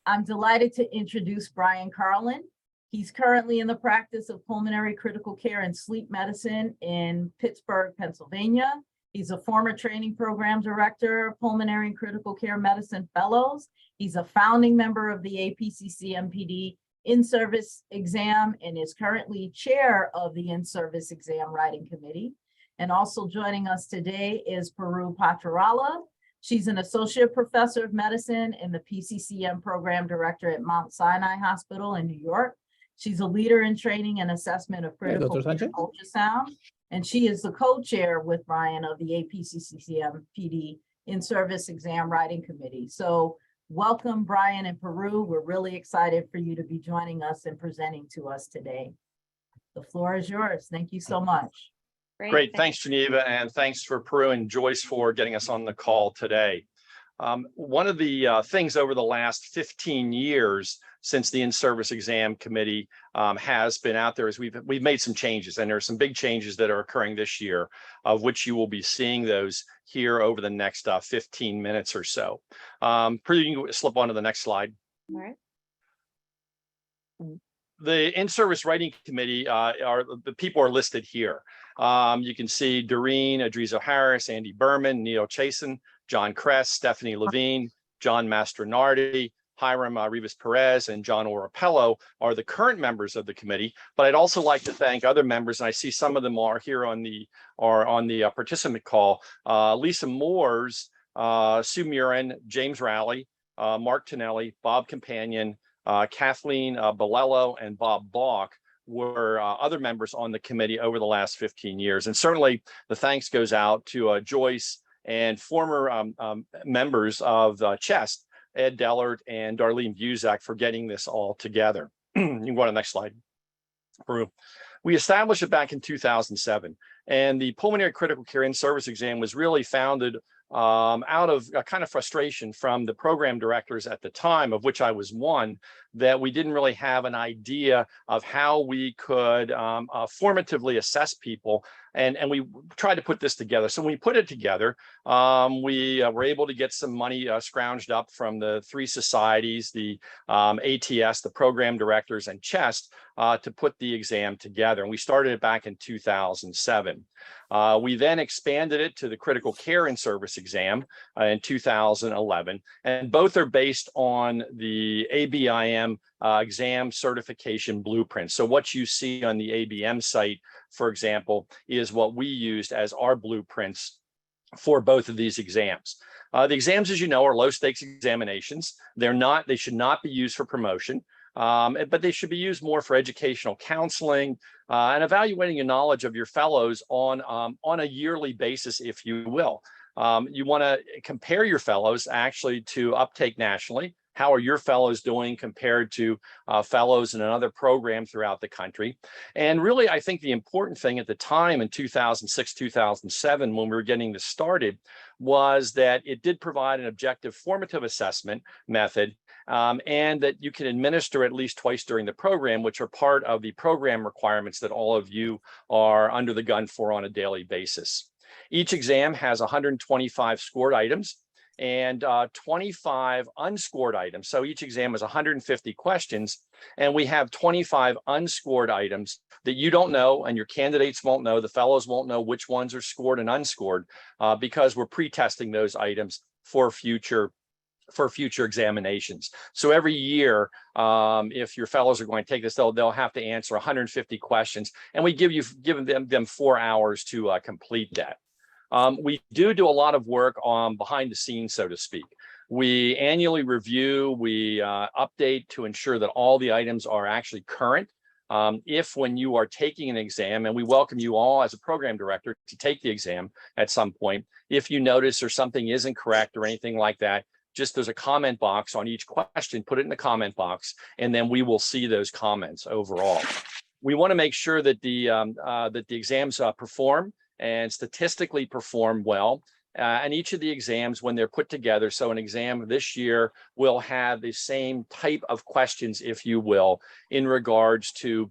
I'm delighted to introduce Brian Carlin. He's currently in the practice of pulmonary critical care and sleep medicine in Pittsburgh, Pennsylvania. He's a former training program director, pulmonary and critical care medicine fellows. He's a founding member of the APCCMPD Inservice Exam and is currently chair of the Inservice Exam Writing Committee. And also joining us today is Puru Patrala. She's an associate professor of medicine and the PCCM program director at Mount Sinai Hospital in New York. She's a leader in training and assessment of critical ultrasound. And she is the co-chair with Brian of the APCCMPD Inservice Exam Writing Committee. So welcome, Brian and Puru. We're really excited for you to be joining us and presenting to us today. The floor is yours. Thank you so much. Great. Thanks, Geneva, and thanks for Puru and Joyce for getting us on the call today. One of the things over the last 15 years since the In-Service Exam Committee has been out there is we've made some changes, and there are some big changes that are occurring this year, of which you will be seeing those here over the next 15 minutes or so. Puru, you can slip on to the next slide. All right. The In-Service Writing Committee the people are listed here. You can see Doreen Adrizo Harris, Andy Berman, Neil Chasen, John Kress, Stephanie Levine, John Mastronardi, Hiram Rivas Perez, and John Orapello are the current members of the committee. But I'd also like to thank other members, and I see some of them are here on the participant call. Lisa Moores, Sue Murin, James Rowley, Mark Tonelli, Bob Companion, Kathleen Bolello, and Bob Balk were other members on the committee over the last 15 years. And certainly the thanks goes out to Joyce and former members of CHEST, Ed Dellert and Darlene Buzak, for getting this all together. You can go on to the next slide. We established it back in 2007, and the Pulmonary Critical Care In-Service Exam was really founded out of a kind of frustration from the program directors at the time, of which I was one, that we didn't really have an idea of how we could formatively assess people. And we tried to put this together. So when we put it together, we were able to get some money scrounged up from the three societies, the ATS, the program directors, and CHEST to put the exam together. And we started it back in 2007. We then expanded it to the Critical Care In-Service Exam in 2011. And both are based on the ABIM exam certification blueprint. So what you see on the ABM site, for example, is what we used as our blueprints for both of these exams. The exams, as you know, are low stakes examinations. They should not be used for promotion, but they should be used more for educational counseling and evaluating your knowledge of your fellows on a yearly basis, if you will. You want to compare your fellows actually to uptake nationally. How are your fellows doing compared to fellows in another program throughout the country? And really, I think the important thing at the time in 2006, 2007, when we were getting this started, was that it did provide an objective formative assessment method, and that you can administer at least twice during the program, which are part of the program requirements that all of you are under the gun for on a daily basis. Each exam has 125 scored items and 25 unscored items. So each exam is 150 questions, and we have 25 unscored items that you don't know, and your candidates won't know, the fellows won't know which ones are scored and unscored, because we're pre-testing those items for future examinations. So every year, if your fellows are going to take this, they'll have to answer 150 questions, and we give them 4 hours to complete that. We do a lot of work on behind the scenes, so to speak. We annually review, we update to ensure that all the items are actually current. If when you are taking an exam, and we welcome you all as a program director to take the exam at some point, if you notice or something isn't correct or anything like that, just there's a comment box on each question, put it in the comment box, and then we will see those comments overall. We want to make sure that the exams perform and statistically perform well. And each of the exams, when they're put together, so an exam this year will have the same type of questions, if you will, in regards to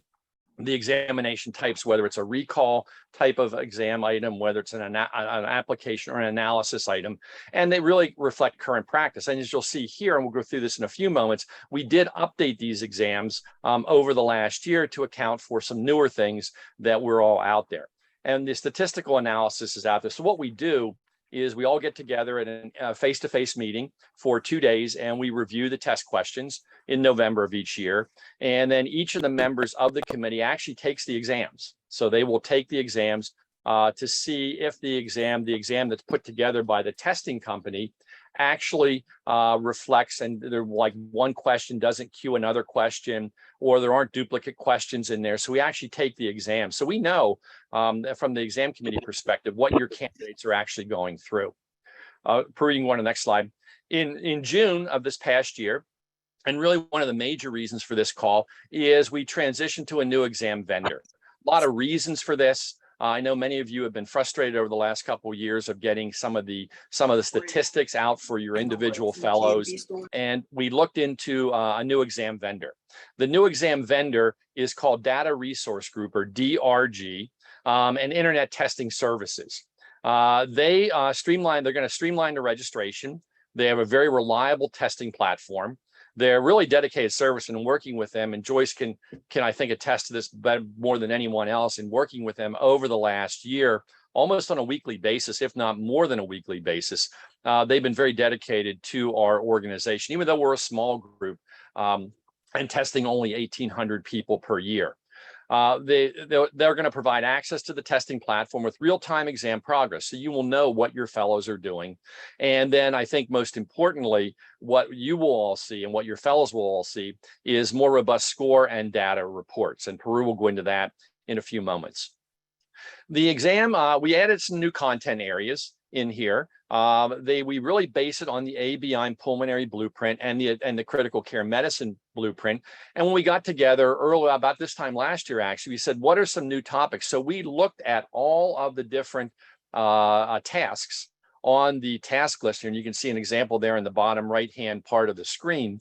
the examination types, whether it's a recall type of exam item, whether it's an application or an analysis item, and they really reflect current practice. And as you'll see here, and we'll go through this in a few moments, we did update these exams over the last year to account for some newer things that were all out there. And the statistical analysis is out there. So what we do is we all get together at a face-to-face meeting for 2 days, and we review the test questions in November of each year. And then each of the members of the committee actually takes the exams. So they will take the exams to see if the exam that's put together by the testing company actually reflects, and there, like, one question doesn't cue another question, or there aren't duplicate questions in there. So we actually take the exam. So we know from the exam committee perspective what your candidates are actually going through. Peru, you can go on to the next slide. In June of this past year, and really one of the major reasons for this call is we transitioned to a new exam vendor. A lot of reasons for this. I know many of you have been frustrated over the last couple of years of getting some of the statistics out for your individual fellows, and we looked into a new exam vendor. The new exam vendor is called Data Resource Group, or DRG, and Internet Testing Services. They're going to streamline the registration. They have a very reliable testing platform. They're really dedicated service, and working with them, and Joyce can I think attest to this better, more than anyone else, in working with them over the last year, almost on a weekly basis, if not more than a weekly basis. They've been very dedicated to our organization, even though we're a small group and testing only 1,800 people per year. They're going to provide access to the testing platform with real-time exam progress, so you will know what your fellows are doing. And then I think most importantly, what you will all see and what your fellows will all see is more robust score and data reports. And Peru will go into that in a few moments. The exam, we added some new content areas in here. We really base it on the ABI pulmonary blueprint and the critical care medicine blueprint. And when we got together earlier, about this time last year, actually, we said, what are some new topics? So we looked at all of the different tasks on the task list here, and you can see an example there in the bottom right-hand part of the screen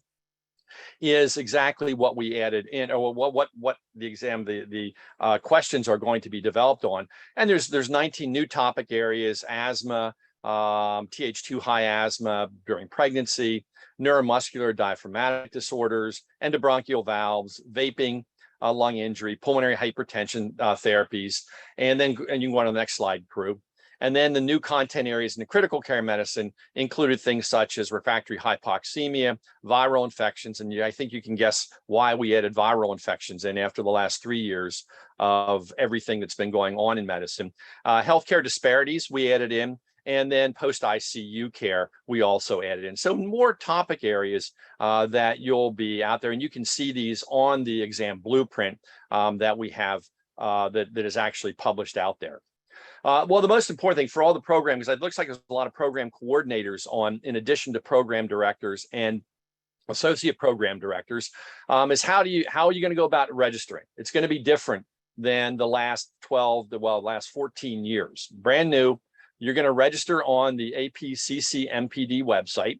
is exactly what we added in, or what the exam, the questions are going to be developed on. And there's 19 new topic areas: asthma, Th2 high asthma during pregnancy, neuromuscular diaphragmatic disorders, endobronchial valves, vaping, lung injury, pulmonary hypertension therapies, and you can go on to the next slide, Peru. And then the new content areas in the critical care medicine included things such as refractory hypoxemia, viral infections, and I think you can guess why we added viral infections in after the last 3 years of everything that's been going on in medicine. Healthcare disparities we added in, and then post-ICU care we also added in. So more topic areas that you'll be out there, and you can see these on the exam blueprint that we have that is actually published out there. Well, the most important thing for all the programs, it looks like there's a lot of program coordinators on, in addition to program directors and associate program directors, is how are you going to go about registering? It's going to be different than the last 14 years. Brand new. You're going to register on the APCCMPD website.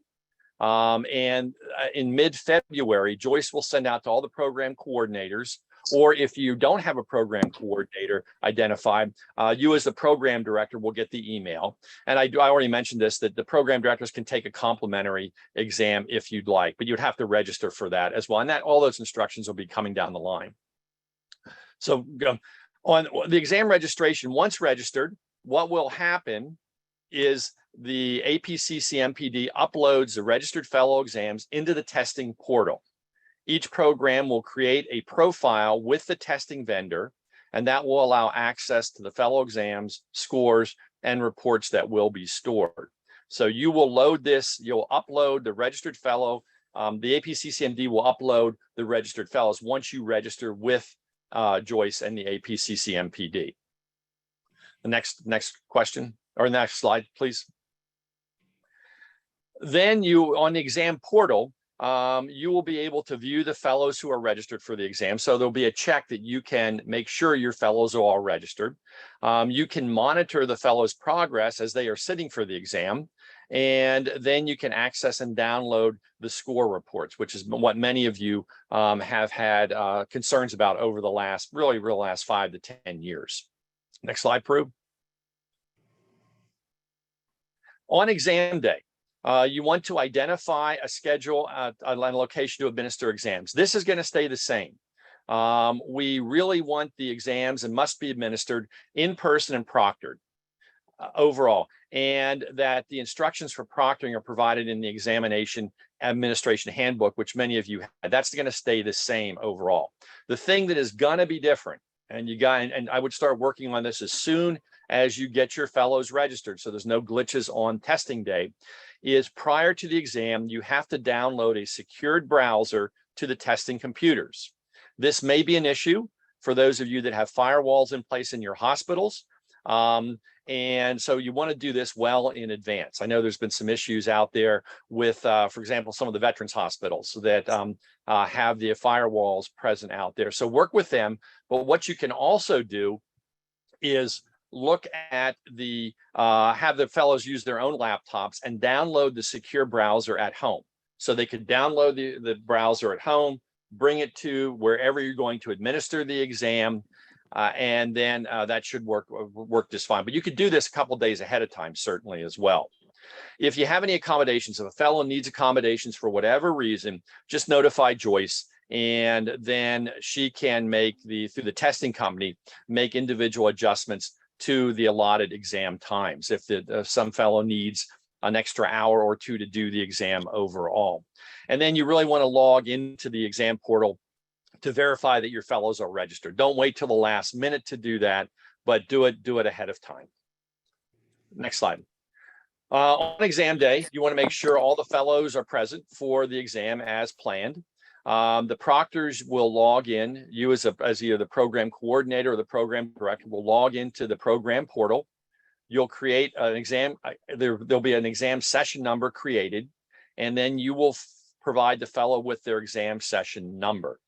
And in mid-February, Joyce will send out to all the program coordinators, or if you don't have a program coordinator identified, you as the program director will get the email. And I already mentioned this, that the program directors can take a complimentary exam if you'd like, but you'd have to register for that as well. And all those instructions will be coming down the line. So on the exam registration, once registered, what will happen is the APCCMPD uploads the registered fellow exams into the testing portal. Each program will create a profile with the testing vendor, and that will allow access to the fellow exams, scores, and reports that will be stored. So you will load this, you'll upload the registered fellow. The APCCMD will upload the registered fellows once you register with Joyce and the APCCMPD. The next question, or next slide, please. Then on the exam portal, you will be able to view the fellows who are registered for the exam. So there'll be a check that you can make sure your fellows are all registered. You can monitor the fellows' progress as they are sitting for the exam. And then you can access and download the score reports, which is what many of you have had concerns about over the last, really last 5 to 10 years. Next slide, Prue. On exam day, you want to identify a schedule and location to administer exams. This is going to stay the same. We really want the exams and must be administered in person and proctored overall, and that the instructions for proctoring are provided in the examination administration handbook, which many of you had. That's going to stay the same overall. The thing that is going to be different, and I would start working on this as soon as you get your fellows registered, so there's no glitches on testing day, is prior to the exam, you have to download a secured browser to the testing computers. This may be an issue for those of you that have firewalls in place in your hospitals. And so you want to do this well in advance. I know there's been some issues out there with, for example, some of the veterans hospitals that have the firewalls present out there. So work with them. But what you can also do is look at the, have the fellows use their own laptops and download the secure browser at home. So they could download the browser at home, bring it to wherever you're going to administer the exam, and then that should work just fine. But you could do this a couple of days ahead of time, certainly, as well. If you have any accommodations, if a fellow needs accommodations for whatever reason, just notify Joyce, and then she can make through the testing company, make individual adjustments to the allotted exam times if some fellow needs an extra hour or two to do the exam overall. And then you really want to log into the exam portal to verify that your fellows are registered. Don't wait till the last minute to do that, but do it ahead of time. Next slide. On exam day, you want to make sure all the fellows are present for the exam as planned. The proctors will log in. You as either the program coordinator or the program director will log into the program portal. You'll create an exam. There'll be an exam session number created, and then you will provide the fellow with their exam session number.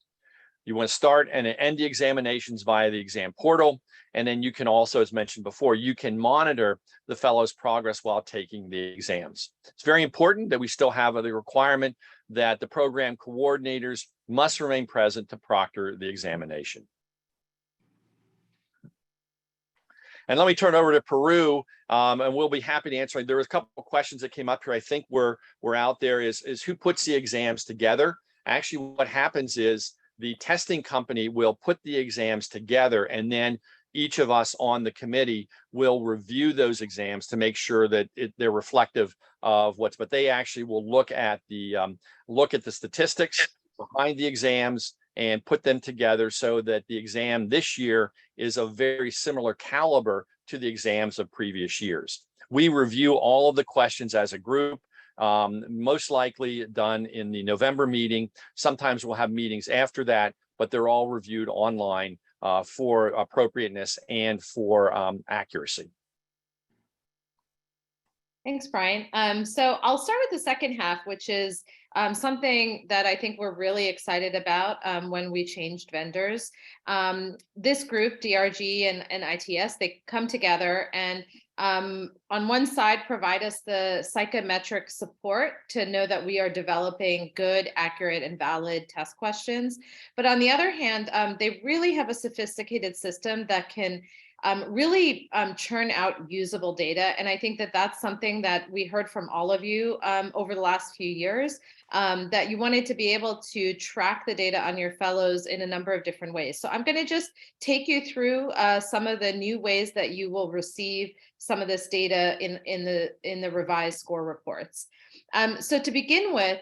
You want to start and end the examinations via the exam portal. And then you can also, as mentioned before, you can monitor the fellow's progress while taking the exams. It's very important that we still have the requirement that the program coordinators must remain present to proctor the examination. And let me turn over to Peru, and we'll be happy to answer. There was a couple of questions that came up here. I think we're out there is who puts the exams together. Actually, what happens is the testing company will put the exams together, and then each of us on the committee will review those exams to make sure that they're reflective of but they actually will look at the statistics behind the exams and put them together so that the exam this year is a very similar caliber to the exams of previous years. We review all of the questions as a group. Most likely done in the November meeting. Sometimes we'll have meetings after that, but they're all reviewed online for appropriateness and for accuracy. Thanks, Brian. So I'll start with the second half, which is something that I think we're really excited about when we changed vendors. This group, DRG and ITS, they come together and on one side provide us the psychometric support to know that we are developing good, accurate, and valid test questions. But on the other hand, they really have a sophisticated system that can really churn out usable data. And I think that that's something that we heard from all of you over the last few years, that you wanted to be able to track the data on your fellows in a number of different ways. So I'm going to just take you through some of the new ways that you will receive some of this data in the revised score reports. So to begin with,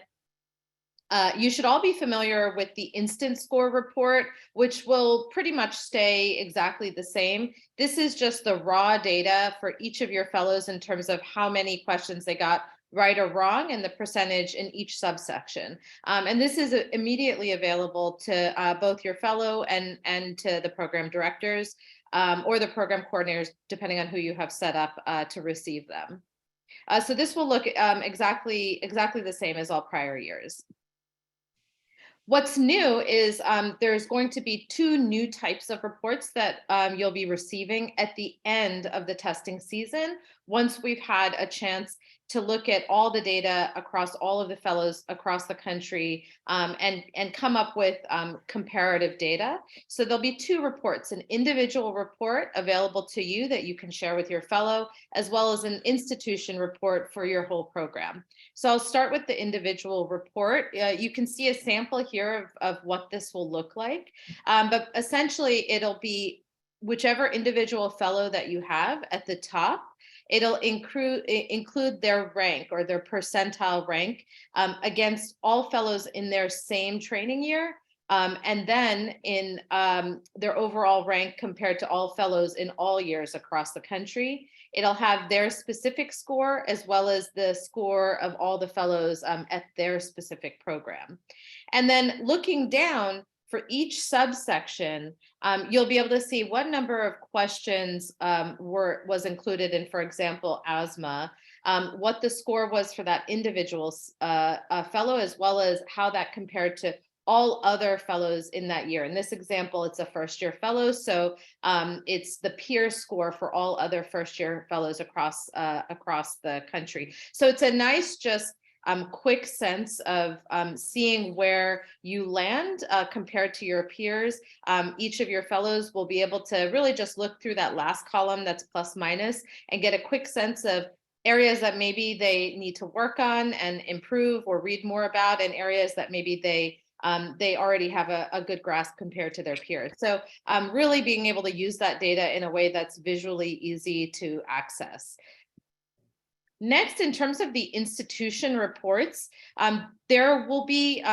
you should all be familiar with the instant score report, which will pretty much stay exactly the same. This is just the raw data for each of your fellows in terms of how many questions they got right or wrong and the percentage in each subsection. And this is immediately available to both your fellow and to the program directors or the program coordinators, depending on who you have set up to receive them. So this will look exactly the same as all prior years. What's new is there's going to be 2 new types of reports that you'll be receiving at the end of the testing season, once we've had a chance to look at all the data across all of the fellows across the country, and come up with comparative data. So there'll be two reports, an individual report available to you that you can share with your fellow, as well as an institution report for your whole program. So I'll start with the individual report. You can see a sample here of what this will look like, but essentially it'll be whichever individual fellow that you have at the top. It'll include their rank or their percentile rank against all fellows in their same training year, and then in their overall rank compared to all fellows in all years across the country. It'll have their specific score as well as the score of all the fellows at their specific program. And then looking down, for each subsection, you'll be able to see what number of questions was included in, for example, asthma, what the score was for that individual fellow, as well as how that compared to all other fellows in that year. In this example, it's a first-year fellow, so it's the peer score for all other first-year fellows across the country. So it's a nice, just quick sense of seeing where you land compared to your peers. Each of your fellows will be able to really just look through that last column that's plus minus and get a quick sense of areas that maybe they need to work on and improve or read more about, and areas that maybe they already have a good grasp compared to their peers. So really being able to use that data in a way that's visually easy to access. Next, in terms of the institution reports, there will be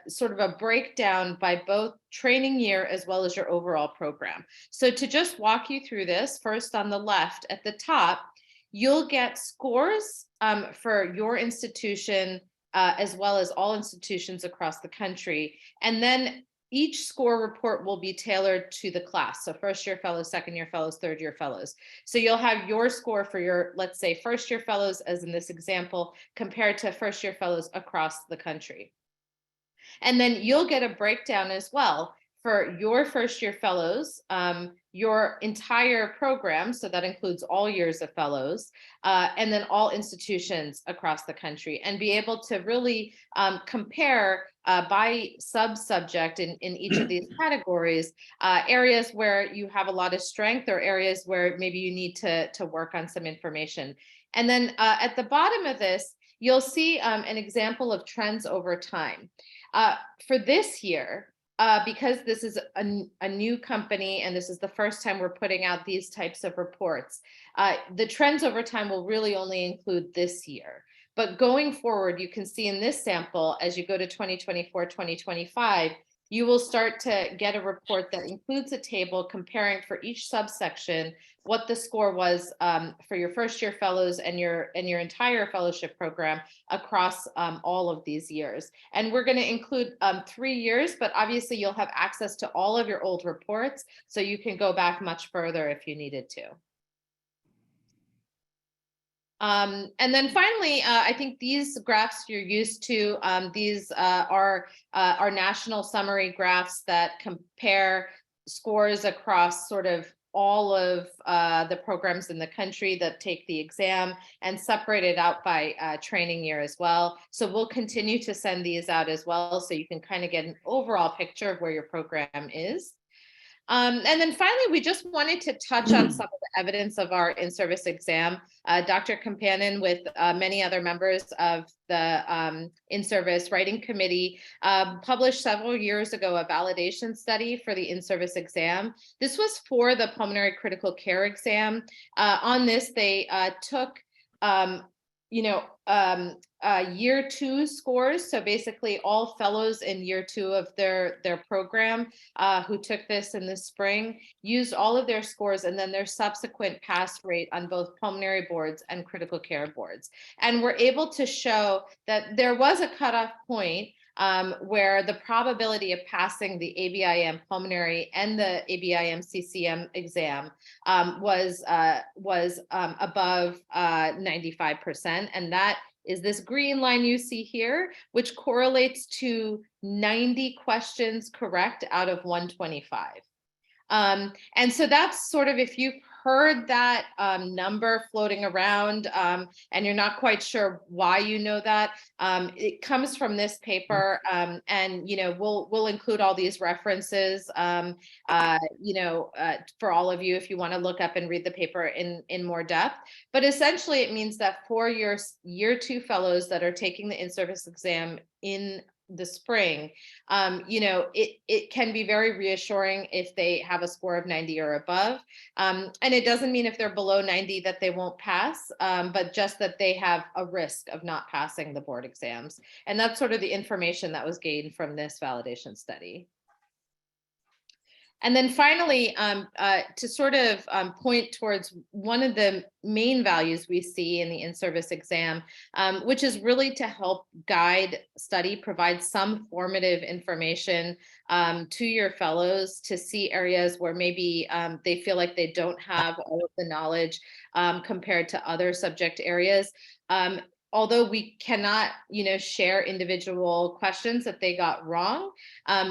sort of a breakdown by both training year as well as your overall program. So to just walk you through this, first on the left at the top, you'll get scores for your institution as well as all institutions across the country. And then each score report will be tailored to the class. So first year fellows, second year fellows, third year fellows. So you'll have your score for your, let's say, first year fellows, as in this example, compared to first year fellows across the country. And then you'll get a breakdown as well for your first year fellows, your entire program, so that includes all years of fellows, and then all institutions across the country, and be able to really compare by sub-subject in each of these categories, areas where you have a lot of strength or areas where maybe you need to work on some information. And then at the bottom of this, you'll see an example of trends over time. For this year, because this is a new company and this is the first time we're putting out these types of reports, the trends over time will really only include this year. But going forward, you can see in this sample, as you go to 2024, 2025, you will start to get a report that includes a table comparing for each subsection what the score was for your first year fellows and your entire fellowship program across all of these years. And we're going to include 3 years, but obviously you'll have access to all of your old reports, so you can go back much further if you needed to. And then finally, I think these graphs you're used to. These are our national summary graphs that compare scores across sort of all of the programs in the country that take the exam, and separated out by training year as well. So we'll continue to send these out as well, so you can kind of get an overall picture of where your program is. And then finally, we just wanted to touch on some of the evidence of our in-service exam. Dr. Companin, with many other members of the in-service writing committee, published several years ago a validation study for the in-service exam. This was for the pulmonary critical care exam. On this, they took year 2 scores. So basically all fellows in year 2 of their program who took this in the spring used all of their scores, and then their subsequent pass rate on both pulmonary boards and critical care boards. And we're able to show that there was a cutoff point where the probability of passing the ABIM pulmonary and the ABIM CCM exam was above 95%. And that is this green line you see here, which correlates to 90 questions correct out of 125. And so that's sort of, if you've heard that number floating around and you're not quite sure why you know that, it comes from this paper, and we'll include all these references for all of you if you want to look up and read the paper in more depth. But essentially, it means that for your year 2 fellows that are taking the in-service exam in the spring, it can be very reassuring if they have a score of 90 or above. And it doesn't mean if they're below 90 that they won't pass, but just that they have a risk of not passing the board exams. And that's sort of the information that was gained from this validation study. And then finally, to sort of point towards one of the main values we see in the in-service exam, which is really to help guide study, provide some formative information to your fellows to see areas where maybe they feel like they don't have all of the knowledge compared to other subject areas. Although we cannot, share individual questions that they got wrong,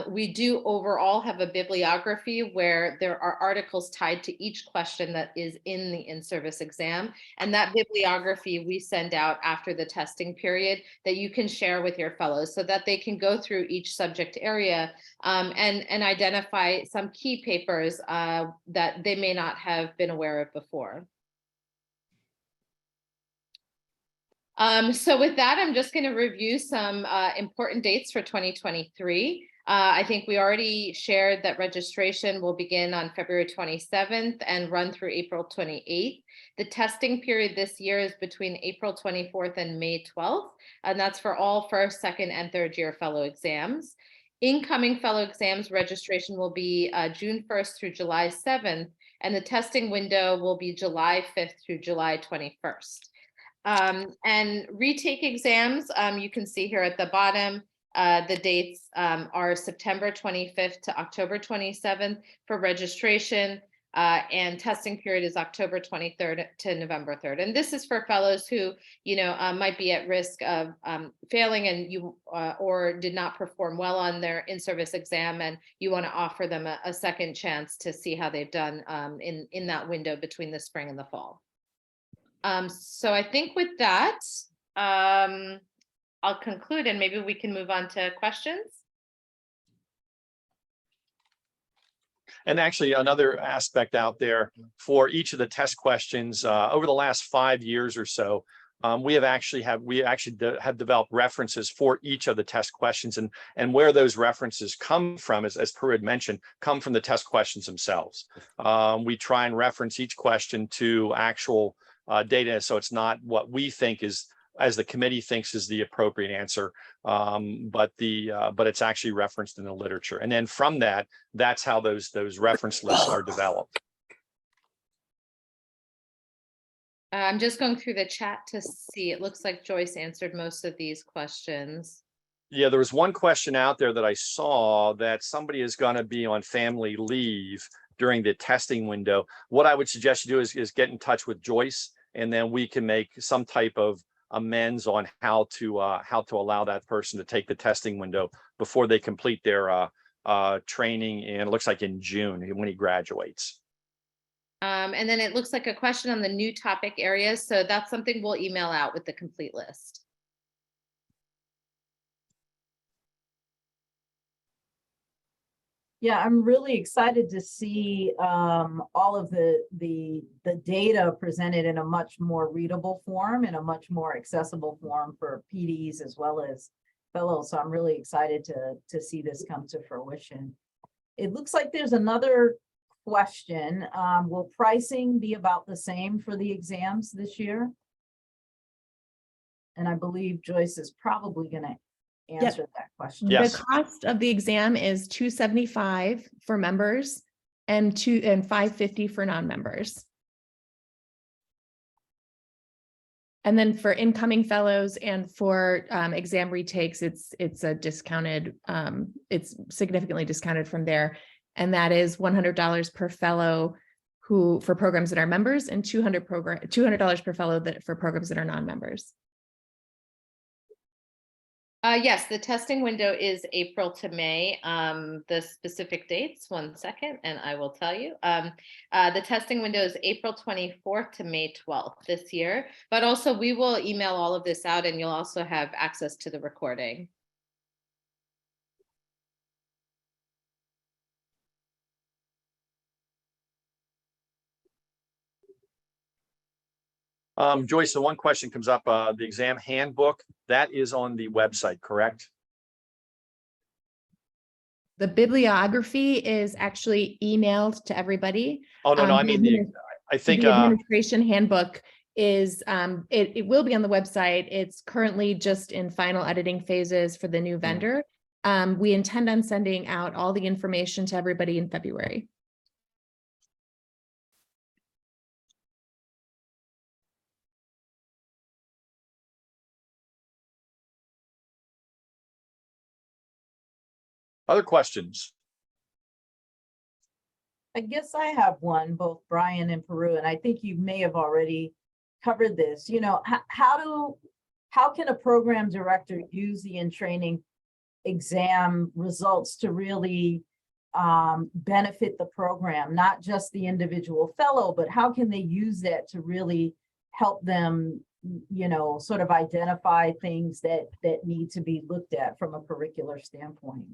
we do overall have a bibliography where there are articles tied to each question that is in the in-service exam. And that bibliography we send out after the testing period that you can share with your fellows so that they can go through each subject area and identify some key papers that they may not have been aware of before. So with that, I'm just going to review some important dates for 2023. I think we already shared that registration will begin on February 27th and run through April 28th. The testing period this year is between April 24th and May 12th, and that's for all first, second, and third year fellow exams. Incoming fellow exams registration will be June 1st through July 7th, and the testing window will be July 5th through July 21st. And retake exams, you can see here at the bottom, the dates are September 25th to October 27th for registration, and testing period is October 23rd to November 3rd. And this is for fellows who, might be at risk of failing and or did not perform well on their in-service exam, and you want to offer them a second chance to see how they've done in that window between the spring and the fall. So I think with that, I'll conclude and maybe we can move on to questions. And actually, another aspect out there for each of the test questions over the last 5 years or so, we actually have developed references for each of the test questions, and where those references come from, as Peru had mentioned, come from the test questions themselves. We try and reference each question to actual data, so it's not what we think is, as the committee thinks, is the appropriate answer, but it's actually referenced in the literature, and then from that's how those reference lists are developed. I'm just going through the chat to see. It looks like Joyce answered most of these questions. Yeah, there was one question out there that I saw that somebody is going to be on family leave during the testing window. What I would suggest you do is get in touch with Joyce, and then we can make some type of amends on how to allow that person to take the testing window before they complete their training. And it looks like in June when he graduates. And then it looks like a question on the new topic areas. So that's something we'll email out with the complete list. Yeah, I'm really excited to see all of the data presented in a much more readable form, in a much more accessible form for PDs as well as fellows. So I'm really excited to see this come to fruition. It looks like there's another question. Will pricing be about the same for the exams this year? And I believe Joyce is probably going to answer that question. Yes. The cost of the exam is $275 for members and $550 for non-members. And then for incoming fellows and for exam retakes, it's a discounted, it's significantly discounted from there. And that is $100 per fellow for programs that are members, and $200 per fellow for programs that are non-members. Yes, the testing window is April to May. The specific dates, 1 second, and I will tell you. The testing window is April 24th to May 12th this year, but also we will email all of this out and you'll also have access to the recording. Joyce, so one question comes up, the exam handbook, that is on the website, correct? The bibliography is actually emailed to everybody. Oh, no, I The mean, I think, the administration handbook is, it will be on the website. It's currently just in final editing phases for the new vendor. We intend on sending out all the information to everybody in February. other questions? I guess I have one, both Brian and Peru, and I think you may have already covered this. You know, how can a program director use the in-training exam results to really benefit the program, not just the individual fellow, but how can they use that to really help them, you know, sort of identify things that need to be looked at from a curricular standpoint?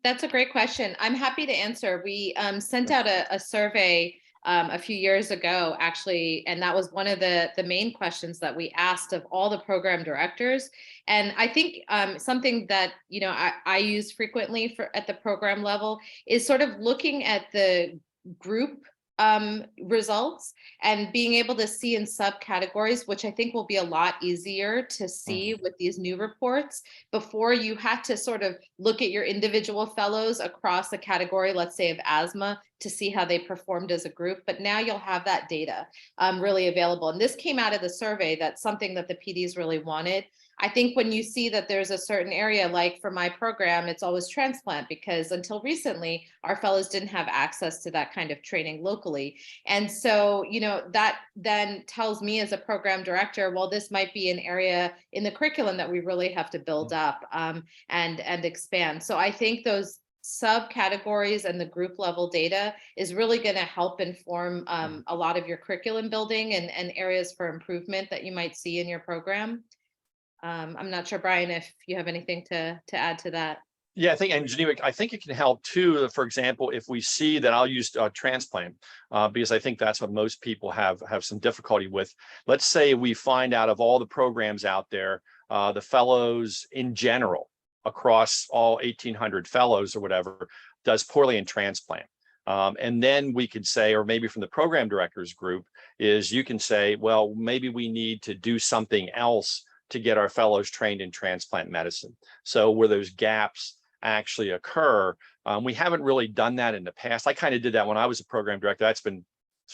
That's a great question. I'm happy to answer. We sent out a survey a few years ago, actually, and that was one of the main questions that we asked of all the program directors. And I think something that, you know, I use frequently at the program level is sort of looking at the group results and being able to see in subcategories, which I think will be a lot easier to see with these new reports. Before, you had to sort of look at your individual fellows across a category, let's say of asthma, to see how they performed as a group. But now you'll have that data really available. And this came out of the survey. That's something that the PDs really wanted. I think when you see that there's a certain area, like for my program, it's always transplant, because until recently, our fellows didn't have access to that kind of training locally. And so, you know, that then tells me as a program director, well, this might be an area in the curriculum that we really have to build up and expand. So I think those subcategories and the group level data is really going to help inform a lot of your curriculum building and areas for improvement that you might see in your program. I'm not sure, Brian, if you have anything to add to that. Yeah, I think, and Geneva, I think it can help too. For example, if we see that, I'll use transplant because I think that's what most people have some difficulty with. Let's say we find out of all the programs out there, the fellows in general across all 1,800 fellows or whatever does poorly in transplant. And then we could say, or maybe from the program directors group, is you can say, well, maybe we need to do something else to get our fellows trained in transplant medicine. So where those gaps actually occur, we haven't really done that in the past. I kind of did that when I was a program director. That's been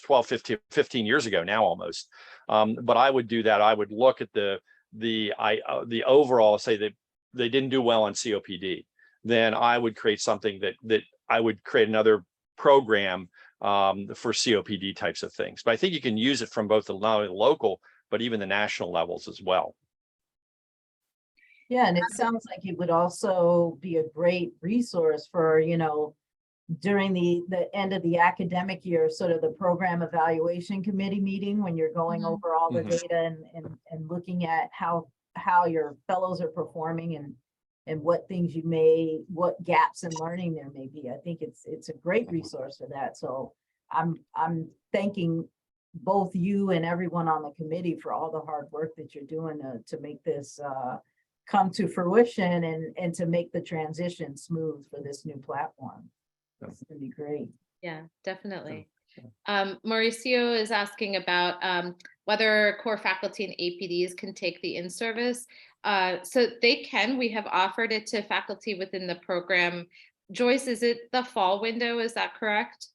12, 15 years ago now almost. But I would do that. I would look at the overall, say that they didn't do well on COPD. Then I would create something that I would create another program for COPD types of things. But I think you can use it from both the not only the local, but even the national levels as well. Yeah, and it sounds like it would also be a great resource for, you know, during the end of the academic year, sort of the program evaluation committee meeting, when you're going over all the data and looking at how your fellows are performing and what things what gaps in learning there may be. I think it's a great resource for that. So I'm thanking both you and everyone on the committee for all the hard work that you're doing to make this come to fruition and to make the transition smooth for this new platform. It's gonna be great. Yeah, definitely. Mauricio is asking about whether core faculty and APDs can take the in-service. So they can. We have offered it to faculty within the program. Joyce, is it the fall window? Is that correct?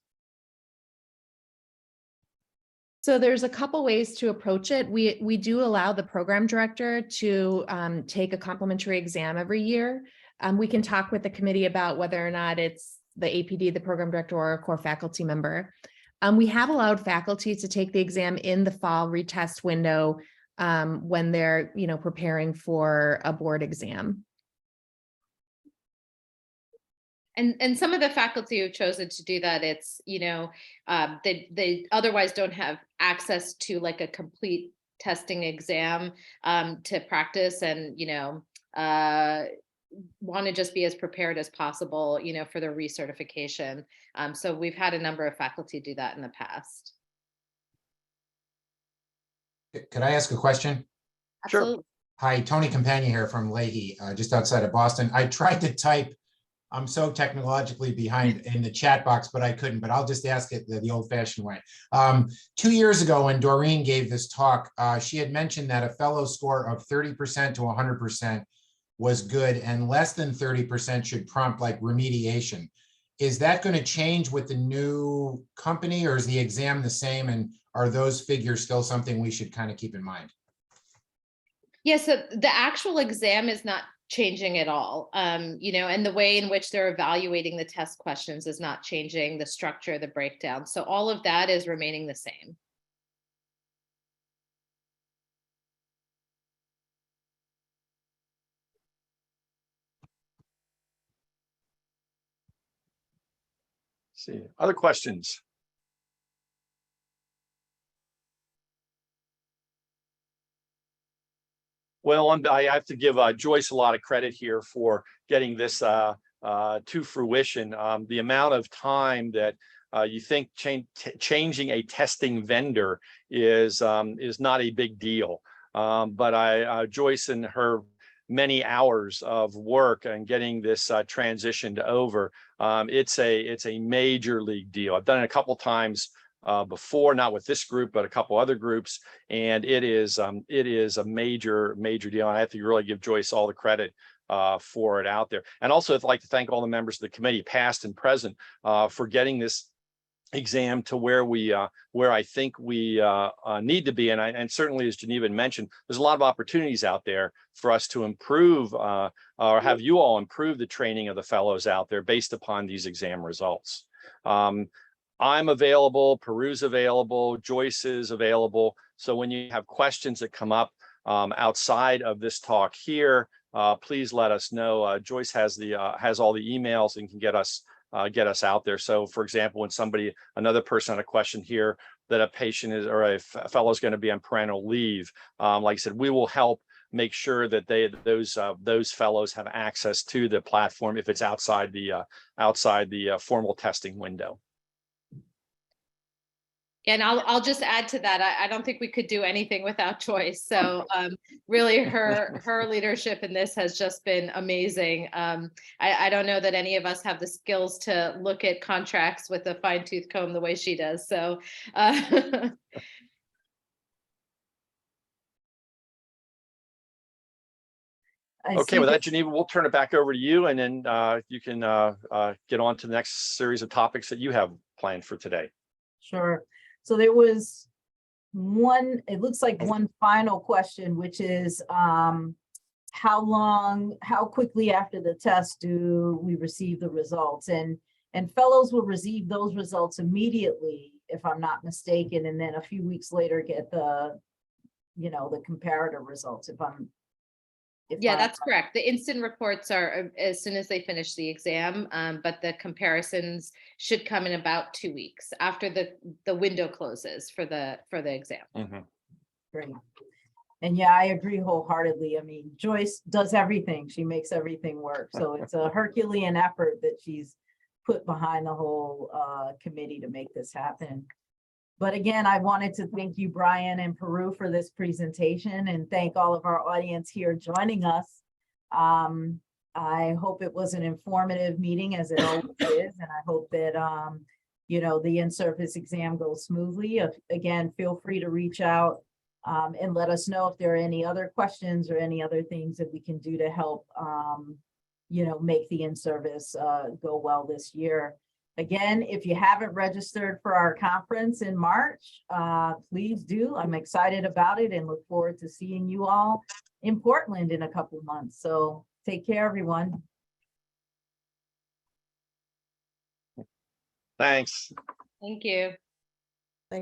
So there's a couple ways to approach it. We do allow the program director to take a complimentary exam every year. We can talk with the committee about whether or not it's the APD, the program director, or a core faculty member. We have allowed faculty to take the exam in the fall retest window when they're, preparing for a board exam. And some of the faculty who've chosen to do that, it's, they otherwise don't have access to like a complete testing exam to practice, and, want to just be as prepared as possible, for their recertification. So we've had a number of faculty do that in the past. Could I ask a question? Sure. Absolutely. Hi, Tony Campagna here from Leahy, just outside of Boston. I tried to type, I'm so technologically behind in the chat box, but I couldn't, but I'll just ask it the old fashioned way. 2 years ago, when Doreen gave this talk, she had mentioned that a fellow score of 30% to 100% was good, and less than 30% should prompt like remediation. Is that going to change with the new company, or is the exam the same? And are those figures still something we should kind of keep in mind? Yes, so the actual exam is not changing at all. And the way in which they're evaluating the test questions is not changing, the structure, the breakdown. So all of that is remaining the same. See, other questions? Well, I have to give Joyce a lot of credit here for getting this to fruition. The amount of time that you think changing a testing vendor is not a big deal. But Joyce and her many hours of work and getting this transitioned over, it's a major league deal. I've done it a couple times before, not with this group, but a couple other groups, and it is a major deal. And I have to really give Joyce all the credit for it out there. And also, I'd like to thank all the members of the committee, past and present, for getting this exam to where I think we need to be. And certainly, as Geneva mentioned, there's a lot of opportunities out there for us to improve or have you all improve the training of the fellows out there based upon these exam results. I'm available, Peru's available, Joyce is available. So when you have questions that come up outside of this talk here, please let us know. Joyce has all the emails and can get us out there. So for example, when another person had a question here that a patient is, or a fellow is going to be on parental leave, like I said, we will help make sure that those fellows have access to the platform if it's outside the formal testing window. And I'll just add to that. I don't think we could do anything without Joyce. So really her leadership in this has just been amazing. I don't know that any of us have the skills to look at contracts with a fine tooth comb the way she does. So Okay, with that, Geneva, we'll turn it back over to you, and then you can get on to the next series of topics that you have planned for today. Sure. So there was it looks like one final question, which is how quickly after the test do we receive the results? And fellows will receive those results immediately, if I'm not mistaken, and then a few weeks later get the comparator results, yeah, that's correct. The instant reports are as soon as they finish the exam, but the comparisons should come in about 2 weeks after the window closes for the exam. Mm-hmm. Great. And yeah, I agree wholeheartedly. I mean, Joyce does everything. She makes everything work. So it's a Herculean effort that she's put behind the whole committee to make this happen. But again, I wanted to thank you, Brian and Peru, for this presentation, and thank all of our audience here joining us. I hope it was an informative meeting, as it always is, and I hope that the in-service exam goes smoothly. Again, feel free to reach out and let us know if there are any other questions or any other things that we can do to help make the in-service go well this year. Again, if you haven't registered for our conference in March, please do. I'm excited about it and look forward to seeing you all in Portland in a couple of months. So take care, everyone. Thanks. Thank you.